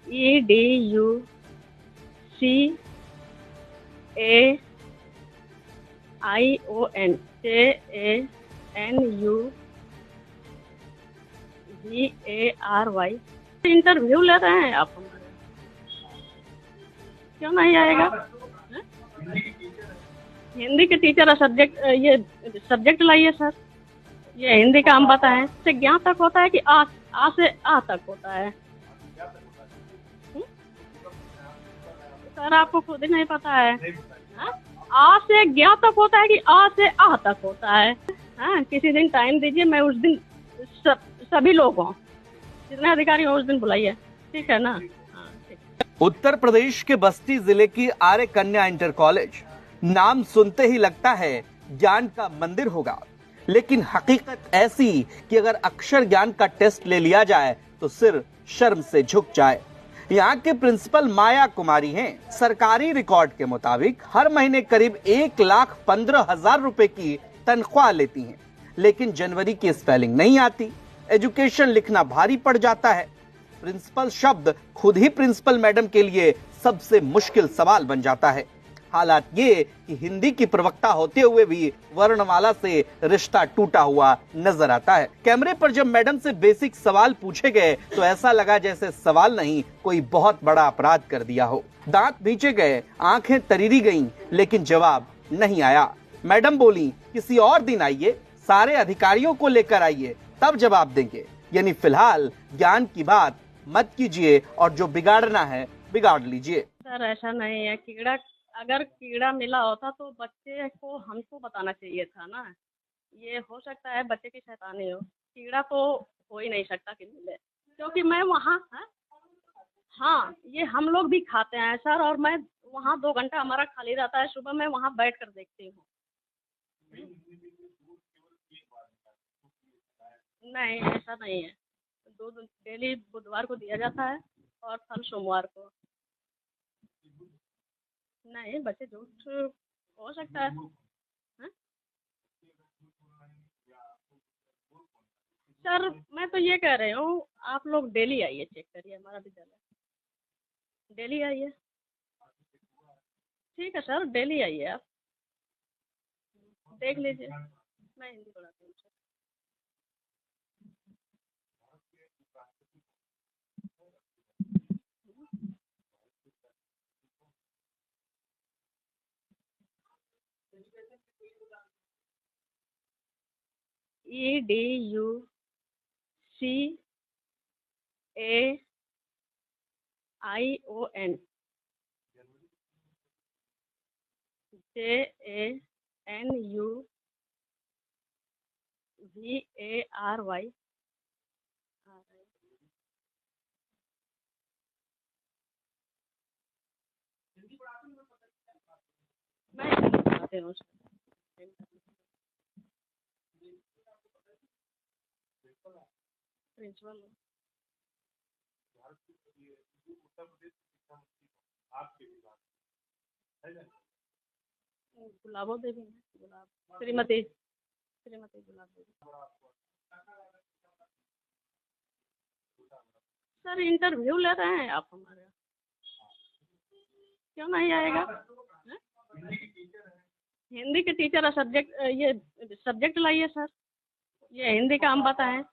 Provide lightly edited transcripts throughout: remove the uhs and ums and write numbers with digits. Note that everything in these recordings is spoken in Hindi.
EDUCAION इंटरव्यू ले रहे हैं आप हमारे, क्यों नहीं आएगा? हैं? हिंदी के टीचर सब्जेक्ट, ये सब्जेक्ट लाइए सर। ये हिंदी का हम बताएं, से ज्ञान तक होता है कि आ से आ तक होता है? सर आपको खुद ही नहीं पता है? आ से ज्ञान तक होता है कि आ से आ तक होता है? हाँ, किसी दिन टाइम दीजिए, मैं उस दिन सभी लोगों जितने अधिकारी हो उस दिन बुलाइए, ठीक है ना? हाँ, ठीक। उत्तर प्रदेश के बस्ती जिले की आर्य कन्या इंटर कॉलेज, नाम सुनते ही लगता है ज्ञान का मंदिर होगा, लेकिन हकीकत ऐसी कि अगर अक्षर ज्ञान का टेस्ट ले लिया जाए तो सिर शर्म से झुक जाए। यहाँ के प्रिंसिपल माया कुमारी हैं। सरकारी रिकॉर्ड के मुताबिक हर महीने करीब 1,15,000 रुपए की तनख्वाह लेती हैं, लेकिन जनवरी की स्पेलिंग नहीं आती, एजुकेशन लिखना भारी पड़ जाता है। प्रिंसिपल शब्द खुद ही प्रिंसिपल मैडम के लिए सबसे मुश्किल सवाल बन जाता है। हालात ये कि हिंदी की प्रवक्ता होते हुए भी वर्णमाला से रिश्ता टूटा हुआ नजर आता है। कैमरे पर जब मैडम से बेसिक सवाल पूछे गए तो ऐसा लगा जैसे सवाल नहीं, कोई बहुत बड़ा अपराध कर दिया हो। दांत भींचे गए, आंखें तरीरी गईं, लेकिन जवाब नहीं आया। मैडम बोली, किसी और दिन आइए, सारे अधिकारियों को लेकर आइए, तब जवाब देंगे। यानी फिलहाल ज्ञान की बात मत कीजिए और जो बिगाड़ना है बिगाड़ लीजिए। सर ऐसा नहीं है, कीड़ा अगर कीड़ा मिला होता तो बच्चे को हमको बताना चाहिए था ना। ये हो सकता है बच्चे की शैतानी हो, कीड़ा तो हो ही नहीं सकता कि मिले, क्योंकि मैं वहाँ हाँ, ये हम लोग भी खाते हैं सर, और मैं वहाँ 2 घंटा हमारा खाली रहता है, सुबह मैं वहाँ बैठ कर देखती हूँ। नहीं ऐसा नहीं है, दूध डेली बुधवार को दिया जाता है और फल सोमवार को। नहीं, बच्चे झूठ हो सकता है। हाँ? सर मैं तो ये कह रही हूँ, आप लोग डेली आइए, चेक करिए हमारा विद्यालय, डेली आइए। ठीक है सर, डेली आइए, आप देख लीजिए। मैं हिंदी पढ़ाती हूँ सर। EDUCAION JANUVARY। मैं हिंदी पढ़ाती हूँ सर। प्रिंसिपल गुलाबो देवी, गुलाब श्रीमती गुलाब देवी। सर इंटरव्यू ले रहे हैं आप हमारे, क्यों नहीं आएगा? हैं? हिंदी के टीचर सब्जेक्ट, ये सब्जेक्ट लाइए सर। ये हिंदी का हम बताएं,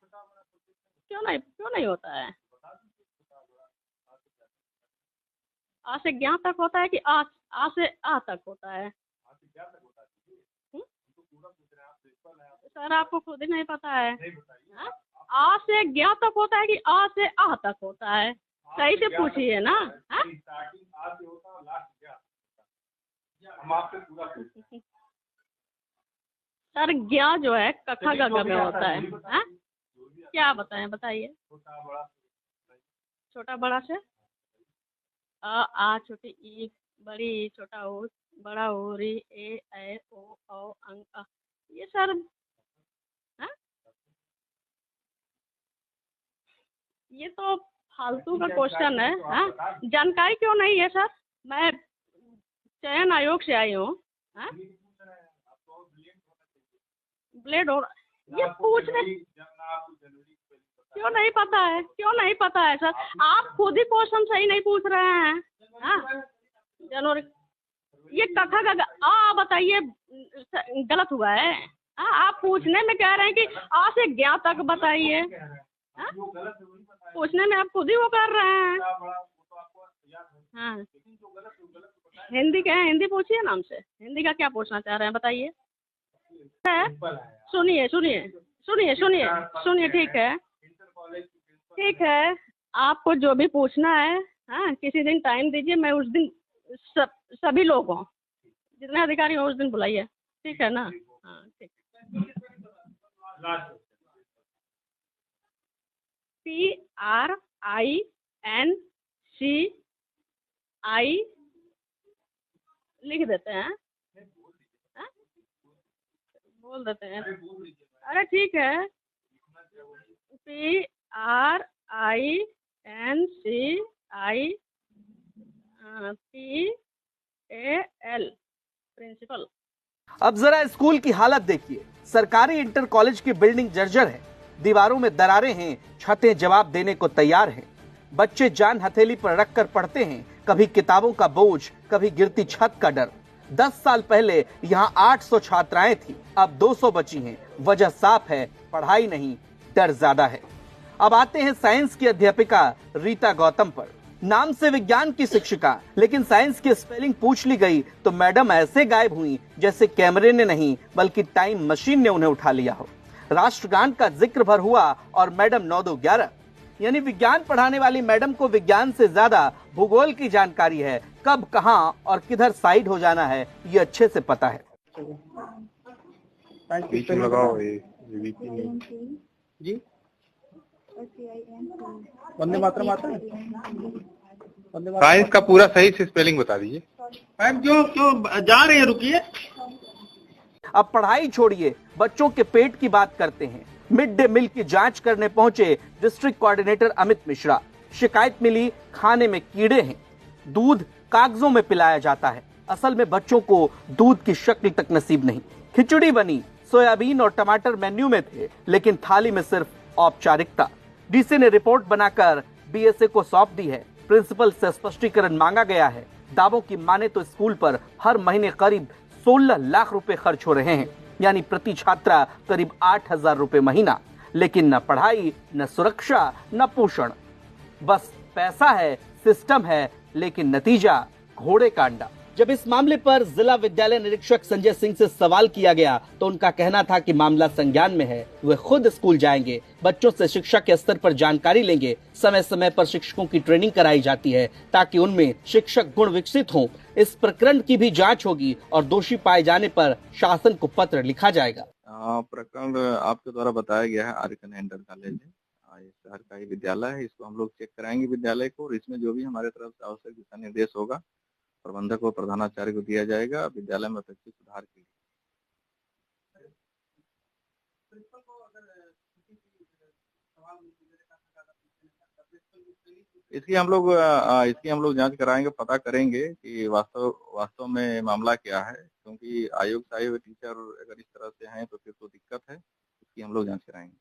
क्यों नहीं होता है? आ से ज्ञान तक होता है कि आ से आ तक होता है? सर आपको खुद ही नहीं पता है? हाँ? आ से ज्ञान तक होता है कि आ से आ तक होता है? सही से पूछिए ना। हाँ? सर ज्ञा जो है कखा गगा में होता है। हाँ? क्या बताएं, बताइए। छोटा बड़ा से आ छोटी ई, बड़ी ई, छोटा ओ, बड़ा ओ, री, ए ओ अंग अ। ये सर, हाँ? ये तो फालतू का क्वेश्चन है। हाँ? जानकारी क्यों नहीं है सर? मैं चयन आयोग से आई हूँ। हाँ? ब्लेड हो, ये पूछने क्यों नहीं पता है, क्यों नहीं पता है सर? आप खुद ही क्वेश्चन सही नहीं पूछ रहे हैं। हाँ, जनवरी ये कथा का बताइए गलत हुआ है। हाँ, आप पूछने में कह रहे हैं कि आ से ज्ञा तक बताइए। हाँ? पूछने में आप खुद ही वो कर रहे हैं। हाँ, हिंदी क्या है? हिंदी पूछिए ना हमसे, हिंदी का क्या पूछना चाह रहे हैं बताइए। सुनिए सुनिए सुनिए सुनिए सुनिए, ठीक है ठीक है, आपको जो भी पूछना है, हाँ, किसी दिन टाइम दीजिए, मैं उस दिन सभी लोगों जितने अधिकारी हो उस दिन बुलाइए, ठीक है ना? हाँ ठीक। PRINCI लिख देते हैं। हाँ? बोल देते हैं। अरे ठीक है, PRINCIPAL प्रिंसिपल। अब जरा स्कूल की हालत देखिए। सरकारी इंटर कॉलेज की बिल्डिंग जर्जर है, दीवारों में दरारें हैं, छतें जवाब देने को तैयार हैं। बच्चे जान हथेली पर रखकर पढ़ते हैं, कभी किताबों का बोझ, कभी गिरती छत का डर। 10 साल पहले यहाँ 800 छात्राएं थी, अब 200 बची हैं। वजह साफ है, पढ़ाई नहीं, डर ज्यादा है। अब आते हैं साइंस की अध्यापिका रीता गौतम पर। नाम से विज्ञान की शिक्षिका, लेकिन साइंस की स्पेलिंग पूछ ली गई तो मैडम ऐसे गायब हुई जैसे कैमरे ने नहीं बल्कि टाइम मशीन ने उन्हें उठा लिया हो। राष्ट्रगान का जिक्र भर हुआ और मैडम 9-2-11, यानी विज्ञान पढ़ाने वाली मैडम को विज्ञान से ज्यादा भूगोल की जानकारी है। कब, कहां और किधर साइड हो जाना है ये अच्छे से पता है। लगाओ जी, वंदे मातरम आता है। साइंस का पूरा सही से स्पेलिंग बता दीजिए। मैम क्यों जा रहे हैं, रुकिए। अब पढ़ाई छोड़िए, बच्चों के पेट की बात करते हैं। मिड डे मील की जांच करने पहुंचे डिस्ट्रिक्ट कोऑर्डिनेटर अमित मिश्रा। शिकायत मिली, खाने में कीड़े हैं, दूध कागजों में पिलाया जाता है। असल में बच्चों को दूध की शक्ल तक नसीब नहीं। खिचड़ी बनी, सोयाबीन और टमाटर मेन्यू में थे, लेकिन थाली में सिर्फ औपचारिकता। डीसी ने रिपोर्ट बनाकर बीएसए को सौंप दी है। प्रिंसिपल से स्पष्टीकरण मांगा गया है। दावों की माने तो स्कूल पर हर महीने करीब 16 लाख रुपए खर्च हो रहे हैं, यानी प्रति छात्रा करीब 8,000 रुपए महीना। लेकिन न पढ़ाई, न सुरक्षा, न पोषण, बस पैसा है, सिस्टम है, लेकिन नतीजा घोड़े का अंडा। जब इस मामले पर जिला विद्यालय निरीक्षक संजय सिंह से सवाल किया गया तो उनका कहना था कि मामला संज्ञान में है, वे खुद स्कूल जाएंगे, बच्चों से शिक्षा के स्तर पर जानकारी लेंगे। समय समय पर शिक्षकों की ट्रेनिंग कराई जाती है ताकि उनमें शिक्षक गुण विकसित हों। इस प्रकरण की भी जांच होगी और दोषी पाए जाने पर शासन को पत्र लिखा जाएगा। प्रकरण आपके द्वारा बताया गया है आर्य कन्या इंटर कॉलेज है, सरकारी विद्यालय है। इसको हम लोग चेक कराएंगे विद्यालय को, और इसमें जो भी हमारे तरफ से आवश्यक दिशा निर्देश होगा प्रबंधक और प्रधानाचार्य को दिया जाएगा विद्यालय में अपेक्षित सुधार के लिए। इसकी हम लोग जांच कराएंगे, पता करेंगे कि वास्तव में मामला क्या है, क्योंकि आयोग से आए हुए टीचर अगर इस तरह से हैं तो फिर तो दिक्कत है। इसकी हम लोग जांच कराएंगे।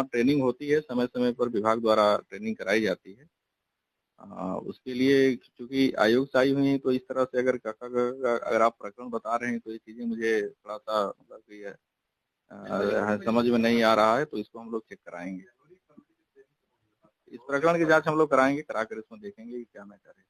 ट्रेनिंग होती है, समय समय पर विभाग द्वारा ट्रेनिंग कराई जाती है। उसके लिए चूंकि आयोग से आई हुई है तो इस तरह से अगर आप प्रकरण बता रहे हैं तो ये चीजें मुझे थोड़ा सा मतलब कि समझ में नहीं आ रहा है, तो इसको हम लोग चेक कराएंगे। इस प्रकरण की जांच हम लोग कराएंगे, कराकर इसमें देखेंगे कि क्या मैटर है।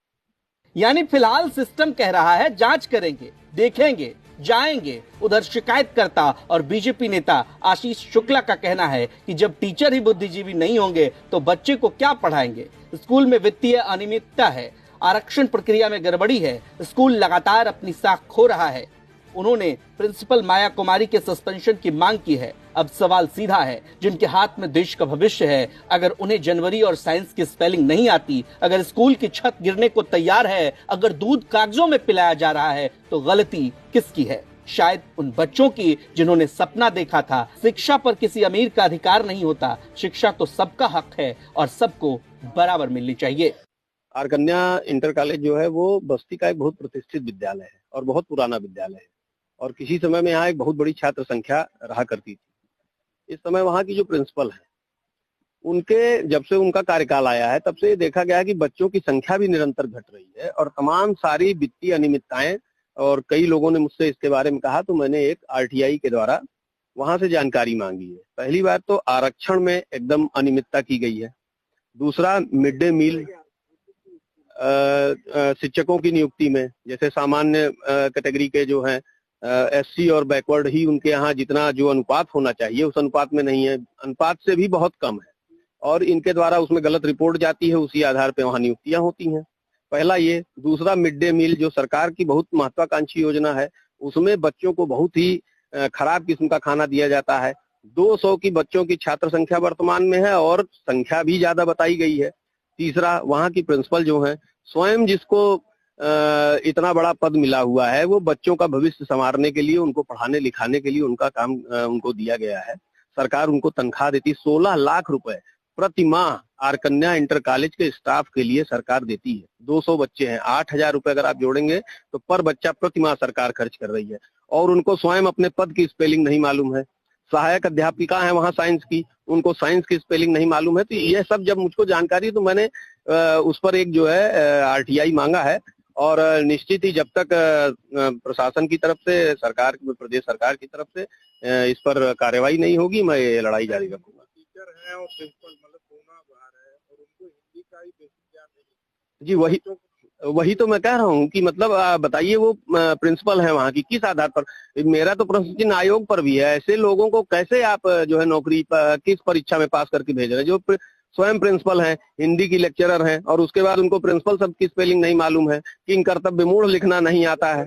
यानी फिलहाल सिस्टम कह रहा है जांच करेंगे, देखेंगे, जाएंगे। उधर शिकायतकर्ता और बीजेपी नेता आशीष शुक्ला का कहना है कि जब टीचर ही बुद्धिजीवी नहीं होंगे तो बच्चे को क्या पढ़ाएंगे। स्कूल में वित्तीय अनियमितता है, आरक्षण प्रक्रिया में गड़बड़ी है, स्कूल लगातार अपनी साख खो रहा है। उन्होंने प्रिंसिपल माया कुमारी के सस्पेंशन की मांग की है। अब सवाल सीधा है, जिनके हाथ में देश का भविष्य है, अगर उन्हें जनवरी और साइंस की स्पेलिंग नहीं आती, अगर स्कूल की छत गिरने को तैयार है, अगर दूध कागजों में पिलाया जा रहा है, तो गलती किसकी है? शायद उन बच्चों की जिन्होंने सपना देखा था। शिक्षा पर किसी अमीर का अधिकार नहीं होता, शिक्षा तो सबका हक है और सबको बराबर मिलनी चाहिए। आर्य कन्या इंटर कॉलेज जो है वो बस्ती का एक बहुत प्रतिष्ठित विद्यालय है और बहुत पुराना विद्यालय है, और किसी समय में यहाँ एक बहुत बड़ी छात्र संख्या रहा करती थी। इस समय वहाँ की जो प्रिंसिपल है, उनके जब से उनका कार्यकाल आया है तब से देखा गया है कि बच्चों की संख्या भी निरंतर घट रही है और तमाम सारी वित्तीय अनियमितताएं, और कई लोगों ने मुझसे इसके बारे में कहा, तो मैंने एक आरटीआई के द्वारा वहां से जानकारी मांगी है। पहली बात तो आरक्षण में एकदम अनियमितता की गई है। दूसरा, मिड डे मील शिक्षकों की नियुक्ति में, जैसे सामान्य कैटेगरी के जो हैं एससी और बैकवर्ड ही उनके यहाँ जितना जो अनुपात होना चाहिए उस अनुपात में नहीं है, अनुपात से भी बहुत कम है, और इनके द्वारा उसमें गलत रिपोर्ट जाती है, उसी आधार पे वहाँ नियुक्तियां होती हैं। पहला ये। दूसरा, मिड डे मील जो सरकार की बहुत महत्वाकांक्षी योजना है, उसमें बच्चों को बहुत ही खराब किस्म का खाना दिया जाता है। 200 की बच्चों की छात्र संख्या वर्तमान में है और संख्या भी ज्यादा बताई गई है। तीसरा, वहाँ की प्रिंसिपल जो है, स्वयं जिसको इतना बड़ा पद मिला हुआ है, वो बच्चों का भविष्य संवारने के लिए, उनको पढ़ाने लिखाने के लिए उनका काम उनको दिया गया है। सरकार उनको तनख्वाह देती, 16 लाख रुपए प्रति माह आर कन्या इंटर कॉलेज के स्टाफ के लिए सरकार देती है। 200 बच्चे हैं, 8,000 रुपए अगर आप जोड़ेंगे तो पर बच्चा प्रति माह सरकार खर्च कर रही है, और उनको स्वयं अपने पद की स्पेलिंग नहीं मालूम है। सहायक अध्यापिका है वहाँ साइंस की, उनको साइंस की स्पेलिंग नहीं मालूम है। तो ये सब जब मुझको जानकारी, तो मैंने उस पर एक जो है आरटीआई मांगा है, और निश्चित ही जब तक प्रशासन की तरफ से, सरकार, प्रदेश सरकार की तरफ से इस पर कार्रवाई नहीं होगी, मैं ये लड़ाई जारी रखूंगा। टीचर है और प्रिंसिपल मतलब दोनों बाहर है और उनको हिंदी का ही बेसिक ज्ञान नहीं। जी, वही तो मैं कह रहा हूँ कि मतलब बताइए, वो प्रिंसिपल है वहाँ की, किस आधार पर? मेरा तो प्रश्न चिन्ह आयोग पर भी है। ऐसे लोगों को कैसे आप जो है नौकरी किस परीक्षा में पास करके भेज रहे हैं? जो स्वयं प्रिंसिपल हैं, हिंदी की लेक्चरर हैं, और उसके बाद उनको प्रिंसिपल सब की स्पेलिंग नहीं मालूम है, किन कर्तव्य मूढ़ लिखना नहीं आता है।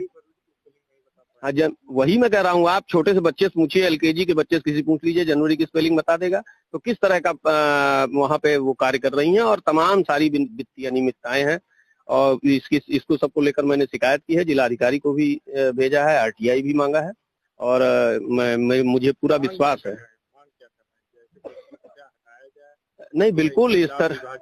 हाँ, वही मैं कह रहा हूँ, आप छोटे से बच्चे से पूछिए, एलकेजी के बच्चे से किसी पूछ लीजिए, जनवरी की स्पेलिंग बता देगा। तो किस तरह का वहाँ पे वो कार्य कर रही हैं, और तमाम सारी वित्तीय अनियमितताएं हैं, और इसको सबको लेकर मैंने शिकायत की है, जिलाधिकारी को भी भेजा है, आरटीआई भी मांगा है, और मुझे पूरा विश्वास है। नहीं, बिल्कुल इस तरह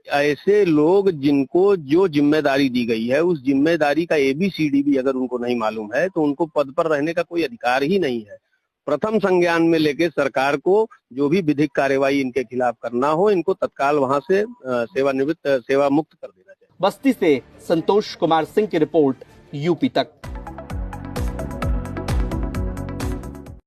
ऐसे लोग जिनको जो जिम्मेदारी दी गई है, उस जिम्मेदारी का ABCD भी अगर उनको नहीं मालूम है, तो उनको पद पर रहने का कोई अधिकार ही नहीं है। प्रथम संज्ञान में लेके सरकार को जो भी विधिक कार्रवाई इनके खिलाफ करना हो, इनको तत्काल वहां से सेवा मुक्त कर देना चाहिए। बस्ती से संतोष कुमार सिंह की रिपोर्ट, यूपी तक।